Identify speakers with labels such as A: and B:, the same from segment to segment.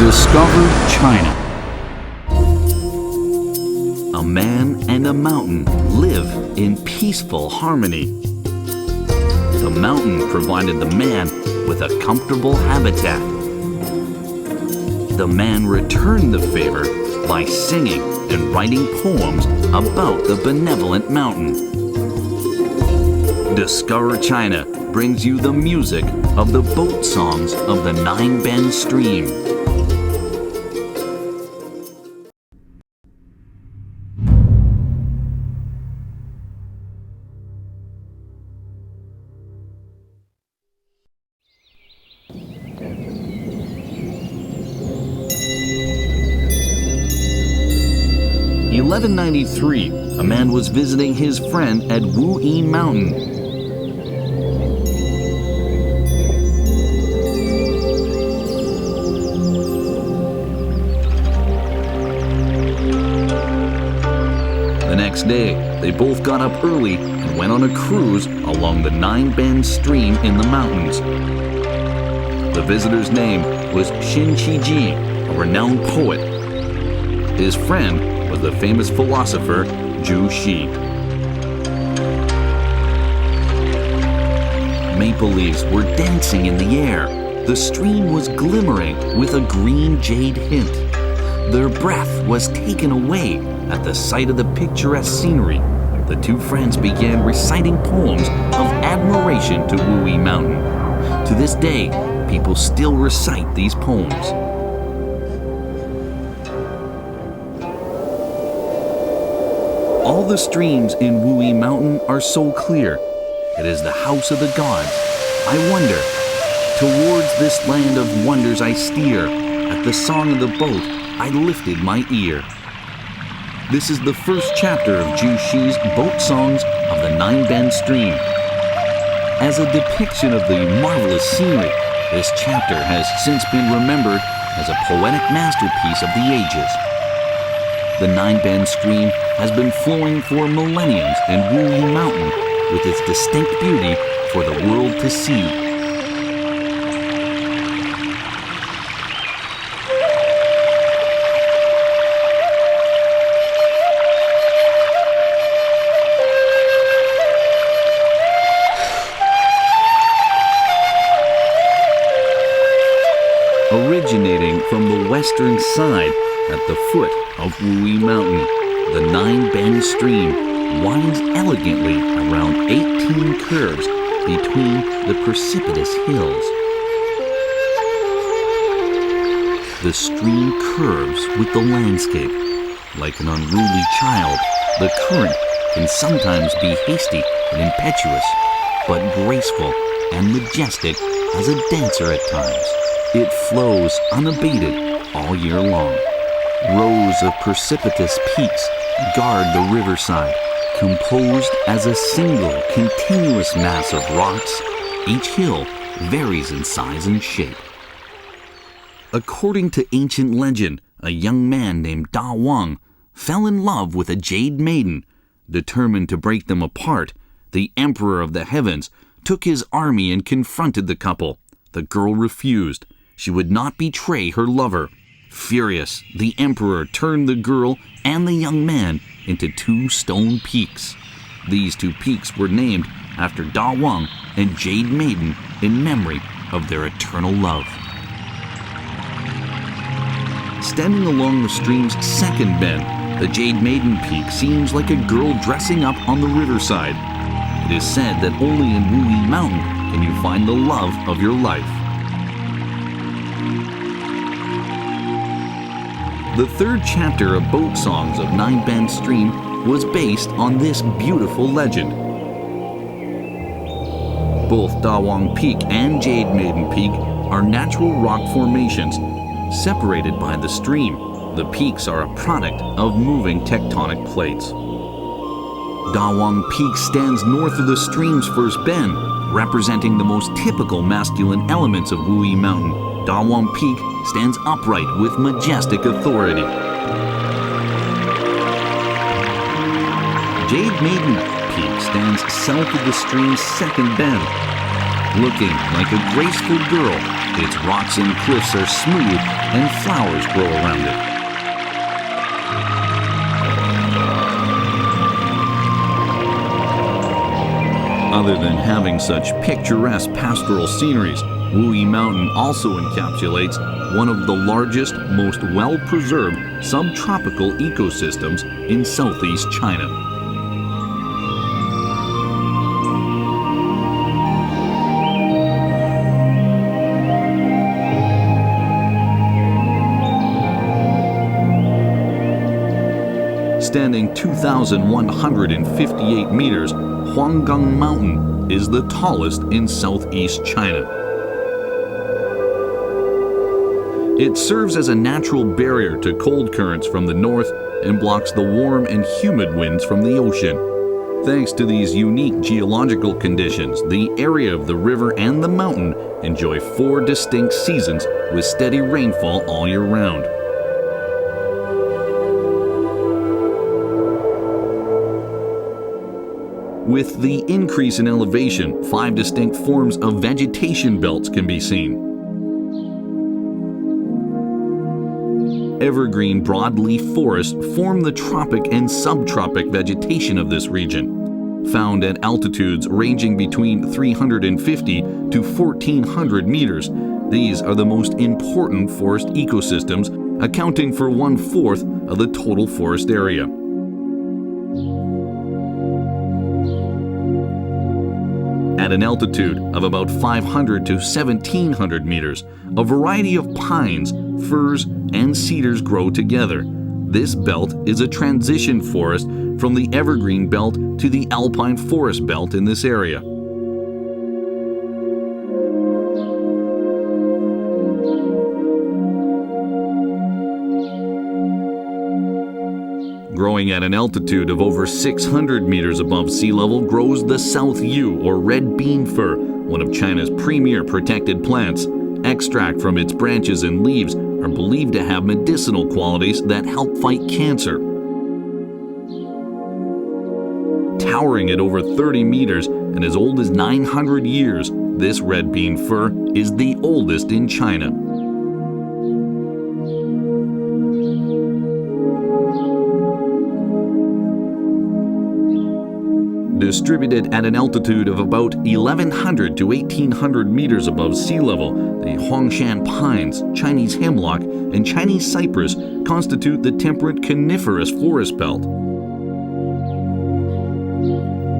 A: Discover China. A man and a mountain live in peaceful harmony. The mountain provided the man with a comfortable habitat. The man returned the favor by singing and writing poems about the benevolent mountain. Discover China brings you the music of the boat songs of the Nine Bend Stream. In 1193, a man was visiting his friend at Wuyi Mountain. The next day, they both got up early and went on a cruise along the Nine Bend Stream in the mountains. The visitor's name was Xin Qiji, a renowned poet. His friend was the famous philosopher Zhu Xi. Maple leaves were dancing in the air. The stream was glimmering with a green jade hint. Their breath was taken away at the sight of the picturesque scenery. The two friends began reciting poems of admiration to Wuyi Mountain. To this day, people still recite these poems. All the streams in Wuyi Mountain are so clear. It is the house of the gods. I wonder. Towards this land of wonders I steer. At the song of the boat, I lifted my ear. This is the first chapter of Zhu Xi's boat songs of the Nine Bend Stream. As a depiction of the marvelous scenery, this chapter has since been remembered as a poetic masterpiece of the ages. The Nine Bend Stream has been flowing for millenniums in Wuyi Mountain with its distinct beauty for the world to see. Originating from the western side at the foot of Wuyi Mountain, the Nine Bend Stream winds elegantly around 18 curves between the precipitous hills. The stream curves with the landscape. Like an unruly child, the current can sometimes be hasty and impetuous, but graceful and majestic as a dancer at times. It flows unabated all year long. Rows of precipitous peaks guard the riverside, composed as a single continuous mass of rocks. Each hill varies in size and shape. According to ancient legend, a young man named Da Wang fell in love with a jade maiden. Determined to break them apart, the Emperor of the Heavens took his army and confronted the couple. The girl refused. She would not betray her lover. Furious, the emperor turned the girl and the young man into two stone peaks. These two peaks were named after Da Wang and Jade Maiden in memory of their eternal love. Standing along the stream's second bend, the Jade Maiden Peak seems like a girl dressing up on the riverside. It is said that only in Wuyi Mountain can you find the love of your life. The third chapter of Boat Songs of Nine Bend Stream was based on this beautiful legend. Both Da Wang Peak and Jade Maiden Peak are natural rock formations separated by the stream. The peaks are a product of moving tectonic plates. Da Wang Peak stands north of the stream's first bend, representing the most typical masculine elements of Wuyi Mountain. Da Wang Peak stands upright with majestic authority. Jade Maiden Peak stands south of the stream's second bend. Looking like a graceful girl, Its rocks and cliffs are smooth and flowers grow around it. Other than having such picturesque pastoral sceneries, Wuyi Mountain also encapsulates one of the largest, most well-preserved subtropical ecosystems in southeast China. Standing 2,158 meters, Huanggang Mountain is the tallest in southeast China. It serves as a natural barrier to cold currents from the north and blocks the warm and humid winds from the ocean. Thanks to these unique geological conditions, the area of the river and the mountain enjoy 4 distinct seasons with steady rainfall all year round. With the increase in elevation, 5 distinct forms of vegetation belts can be seen. Evergreen broadleaf forests form the tropic and subtropic vegetation of this region. Found at altitudes ranging between 350 to 1,400 meters, these are the most important forest ecosystems, accounting for 1/4 of the total forest area. At an altitude of about 500 to 1,700 meters, a variety of pines, firs, and cedars grow together. This belt is a transition forest from the evergreen belt to the alpine forest belt in this area. Growing at an altitude of over 600 meters above sea level grows the South Yew or red bean fir, one of China's premier protected plants. Extract from its branches and leaves are believed to have medicinal qualities that help fight cancer. Towering at over 30 meters and as old as 900 years, this red bean fir is the oldest in China. Distributed at an altitude of about 1,100 to 1,800 meters above sea level, the Huangshan pines, Chinese hemlock, and Chinese cypress constitute the temperate coniferous forest belt.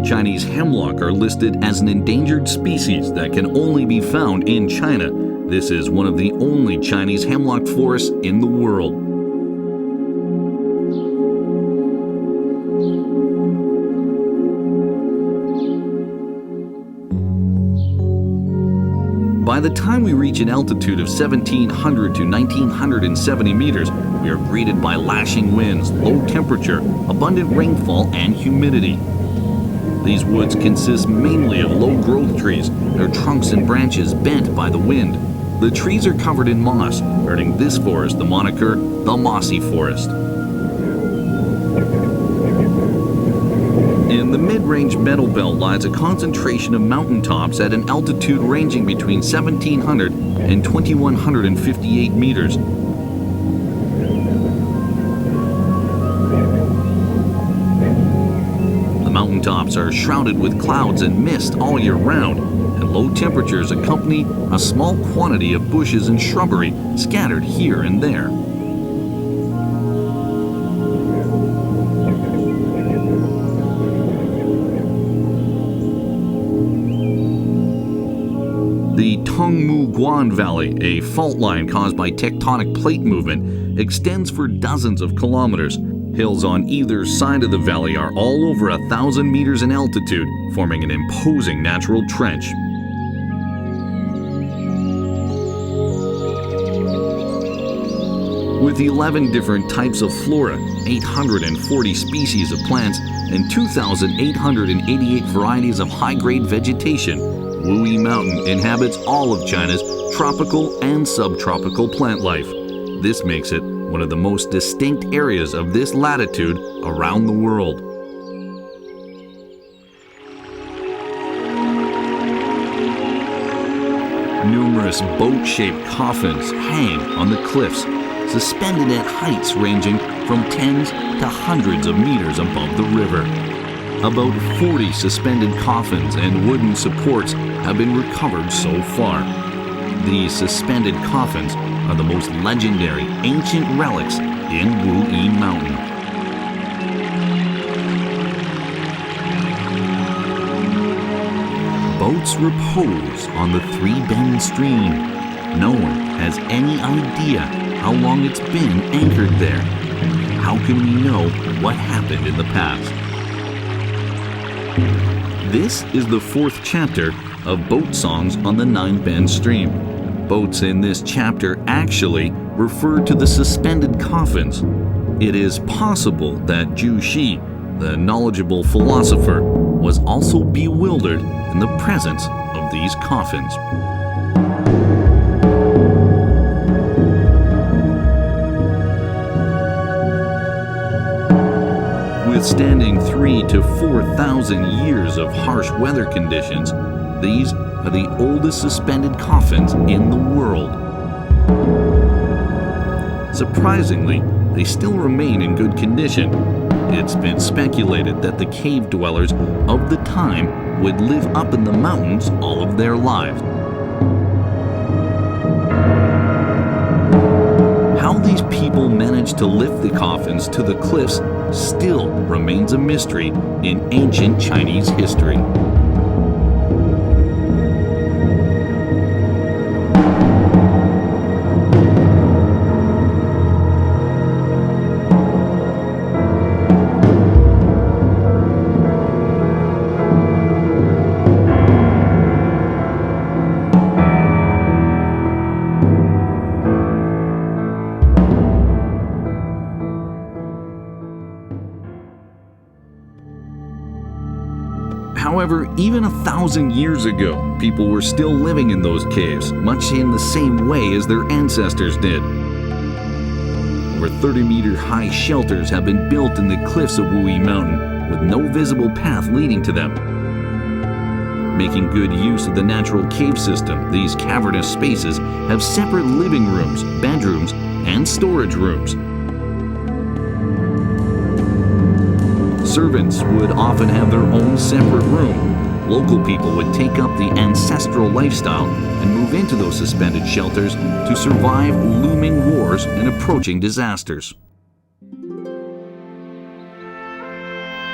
A: Chinese hemlock are listed as an endangered species that can only be found in China. This is one of the only Chinese hemlock forests in the world. By the time we reach an altitude of 1,700 to 1,970 meters, we are greeted by lashing winds, low temperature, abundant rainfall, and humidity. These woods consist mainly of low-growth trees, their trunks and branches bent by the wind. The trees are covered in moss, earning this forest the moniker the Mossy Forest. In the mid-range meadow belt lies a concentration of mountaintops at an altitude ranging between 1,700 and 2,158 meters. The mountaintops are shrouded with clouds and mist all year round, and low temperatures accompany a small quantity of bushes and shrubbery scattered here and there. The Tongmu Guan Valley, a fault line caused by tectonic plate movement, extends for dozens of kilometers. Hills on either side of the valley are all over 1,000 meters in altitude, forming an imposing natural trench. With 11 different types of flora, 840 species of plants, and 2,888 varieties of high-grade vegetation, Wuyi Mountain inhabits all of China's tropical and subtropical plant life. This makes it one of the most distinct areas of this latitude around the world. Numerous numerous boat-shaped coffins hang on the cliffs, suspended at heights ranging from tens to hundreds of meters above the river. About 40 suspended coffins and wooden supports have been recovered so far. These suspended coffins are the most legendary ancient relics in Wuyi Mountain. Boats repose on the Three Bend stream. No one has any idea how long it's been anchored there. How can we know what happened in the past? This is the 4th chapter of Boat Songs on the Nine Bend Stream. Boats in this chapter actually refer to the suspended coffins. It is possible that Zhu Xi, the knowledgeable philosopher, was also bewildered in the presence of these coffins. Withstanding 3,000 to 4,000 years of harsh weather conditions, these are the oldest suspended coffins in the world. Surprisingly, they still remain in good condition. It's been speculated that the cave dwellers of the time would live up in the mountains all of their lives. How these people managed to lift the coffins to the cliffs still remains a mystery in ancient Chinese history. However, even 1,000 years ago, people were still living in those caves, much in the same way as their ancestors did. Over 30-meter high shelters have been built in the cliffs of Wuyi Mountain, with no visible path leading to them. Making good use of the natural cave system, these cavernous spaces have separate living rooms, bedrooms, and storage rooms. Servants would often have their own separate room. Local people would take up the ancestral lifestyle and move into those suspended shelters to survive looming wars and approaching disasters.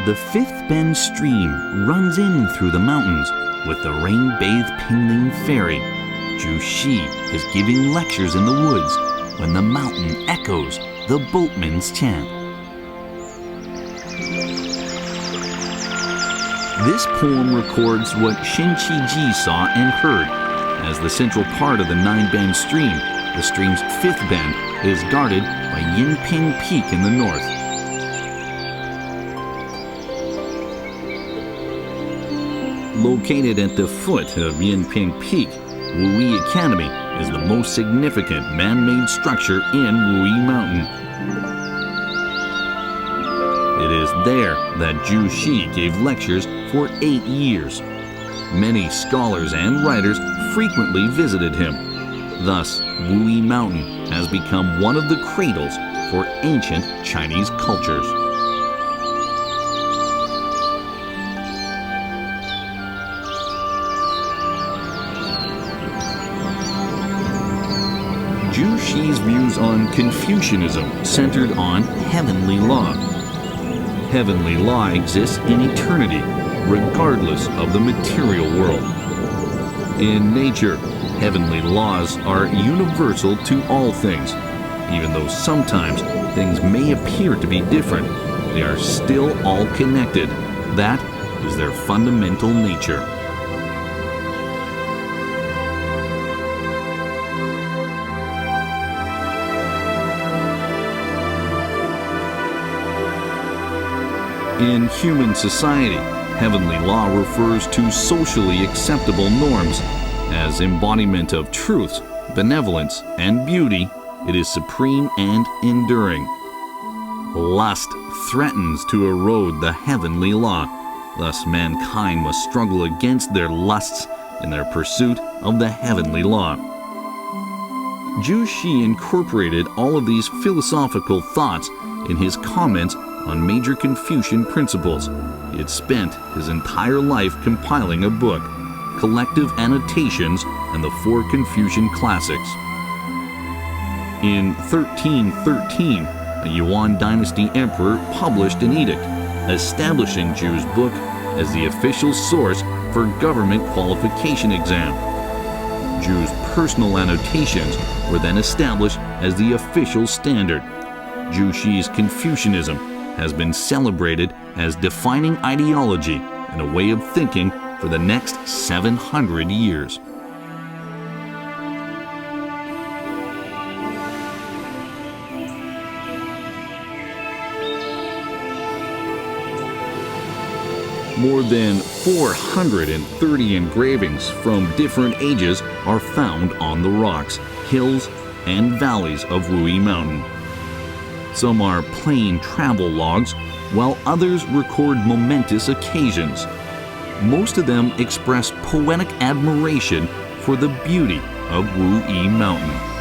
A: The Fifth Bend Stream runs in through the mountains with the rain-bathed Pingling Ferry. Zhu Xi is giving lectures in the woods when the mountain echoes the boatman's chant. This poem records what Shin Qi-ji saw and heard. As the central part of the Nine Bend Stream, the stream's 5th bend is guarded by Yinping Peak in the north. Located at the foot of Yinping Peak, Wuyi Academy is the most significant man-made structure in Wuyi Mountain. It is there that Zhu Xi gave lectures for 8 years. Many scholars and writers frequently visited him. Thus, Wuyi Mountain has become one of the cradles for ancient Chinese cultures. Zhu Xi's views on Confucianism centered on heavenly law. Heavenly law exists in eternity, regardless of the material world. In nature, heavenly laws are universal to all things. Even though sometimes things may appear to be different, they are still all connected. That is their fundamental nature. In human society, heavenly law refers to socially acceptable norms. As embodiment of truth, benevolence, and beauty, it is supreme and enduring. Lust threatens to erode the heavenly law. Thus, mankind must struggle against their lusts in their pursuit of the heavenly law. Zhu Xi incorporated all of these philosophical thoughts in his comments on major Confucian principles. He had spent his entire life compiling a book, Collective Annotations and the Four Confucian Classics. In 1313, a Yuan dynasty emperor published an edict establishing Zhu's book as the official source for government qualification exam. Zhu's personal annotations were then established as the official standard. Zhu Xi's Confucianism has been celebrated as defining ideology and a way of thinking for the next 700 years. More than 430 engravings from different ages are found on the rocks, hills, and valleys of Wuyi Mountain. Some are plain travel logs, while others record momentous occasions. Most of them express poetic admiration for the beauty of Wuyi Mountain.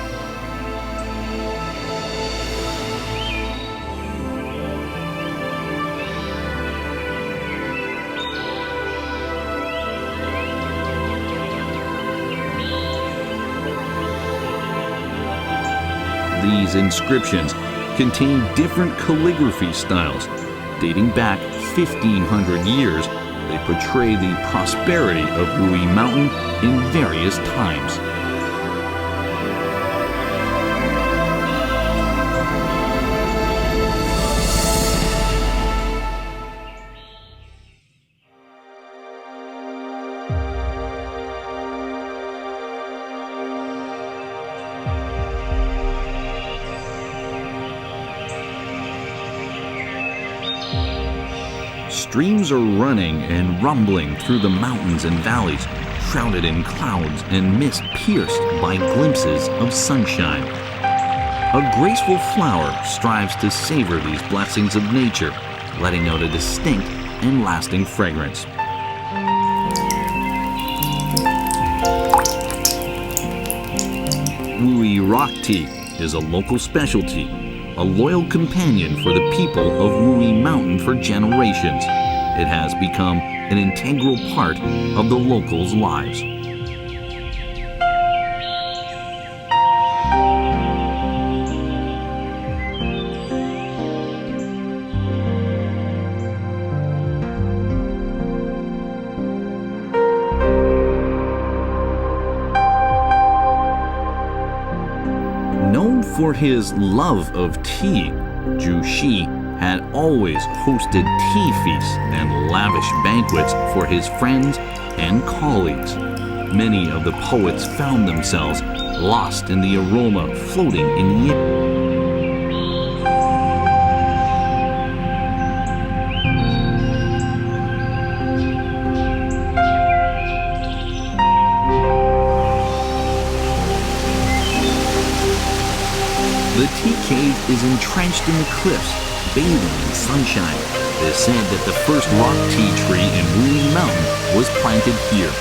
A: These inscriptions contain different calligraphy styles. Dating back 1,500 years, they portray the prosperity of Wuyi Mountain in various times. Streams are running and rumbling through the mountains and valleys, shrouded in clouds and mist pierced by glimpses of sunshine. A graceful flower strives to savor these blessings of nature, letting out a distinct and lasting fragrance. Wuyi rock tea is a local specialty, a loyal companion for the people of Wuyi Mountain for generations. It has become an integral part of the locals' lives. Known for his love of tea, Zhu Xi had always hosted tea feasts and lavish banquets for his friends and colleagues. Many of the poets found themselves lost in the aroma floating in the air. The tea cave is entrenched in the cliffs, bathing in sunshine. It is said that the first rock tea tree in Wuyi Mountain was planted here.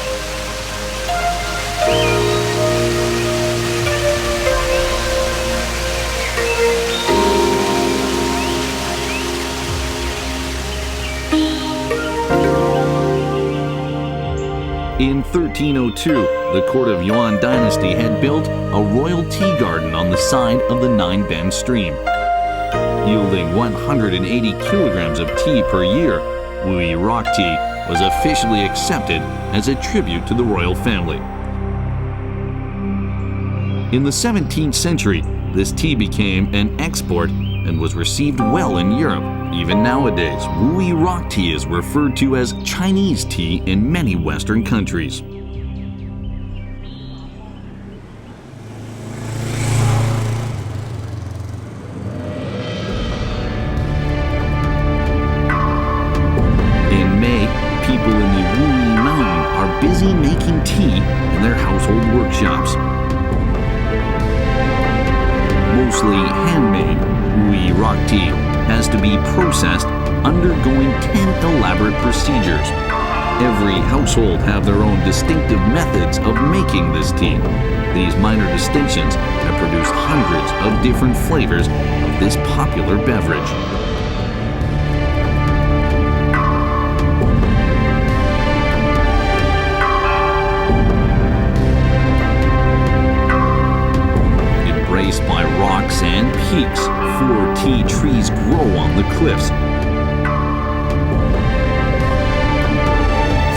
A: In 1302, the court of Yuan dynasty had built a royal tea garden on the side of the Nine-Bend stream. Yielding 180 kilograms of tea per year, Wuyi rock tea was officially accepted as a tribute to the royal family. In the 17th century, this tea became an export and was received well in Europe. Even nowadays, Wuyi rock tea is referred to as Chinese tea in many Western countries. In May, people in the Wuyi Mountain are busy making tea in their household workshops. Mostly handmade, Wuyi rock tea has to be processed, undergoing 10 elaborate procedures. Every household have their own distinctive methods of making this tea. These minor distinctions have produced hundreds of different flavors of this popular beverage. Embraced by rocks and peaks, 4 tea trees grow on the cliffs.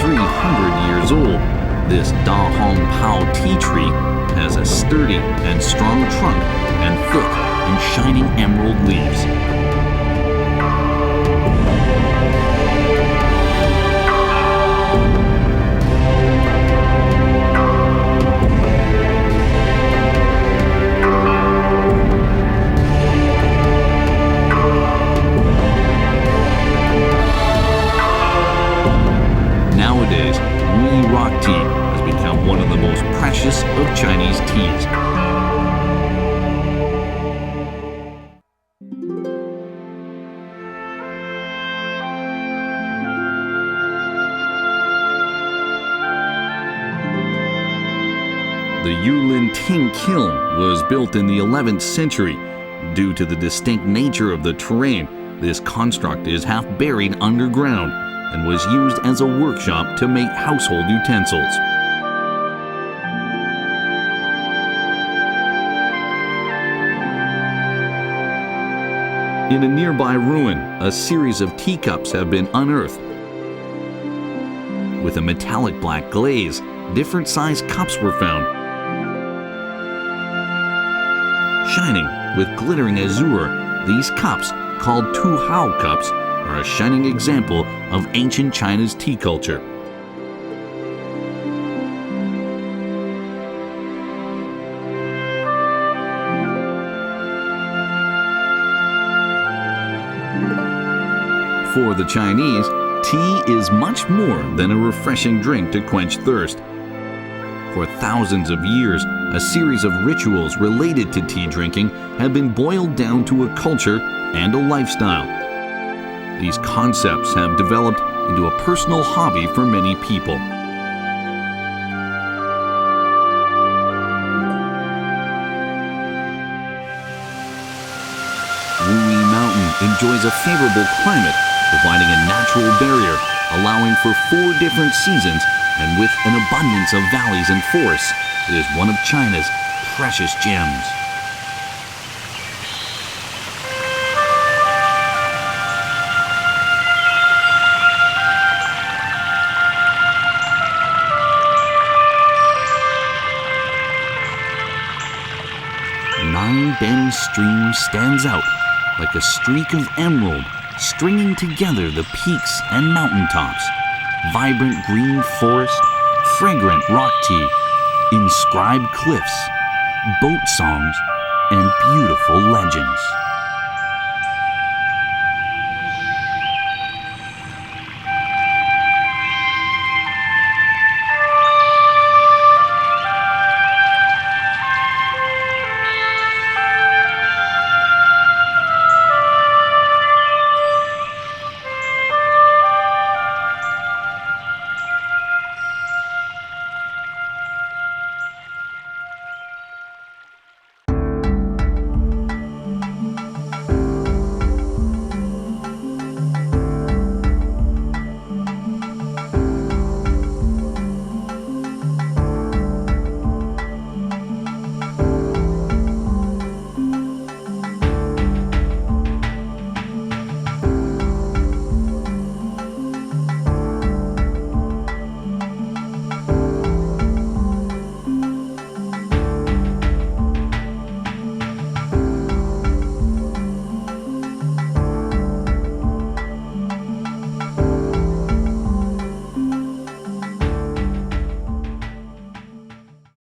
A: 300 years old, this Da Hong Pao tea tree has a sturdy and strong trunk and thick and shining emerald leaves. Nowadays, Wuyi rock tea has become one of the most precious of Chinese teas. The Yulin Ting kiln was built in the 11th century. Due to the distinct nature of the terrain, this construct is half buried underground and was used as a workshop to make household utensils. In a nearby ruin, a series of teacups have been unearthed. With a metallic black glaze, different sized cups were found. Shining with glittering azure, these cups, called Tu Hao cups, are a shining example of ancient China's tea culture. For the Chinese, tea is much more than a refreshing drink to quench thirst. For thousands of years, a series of rituals related to tea drinking have been boiled down to a culture and a lifestyle. These concepts have developed into a personal hobby for many people. Wuyi Mountain enjoys a favorable climate, providing a natural barrier, allowing for 4 different seasons, and with an abundance of valleys and forests, it is one of China's precious gems. Nine Bend Stream stands out like a streak of emerald, stringing together the peaks and mountaintops, vibrant green forest, fragrant rock tea, inscribed cliffs, boat songs, and beautiful legends.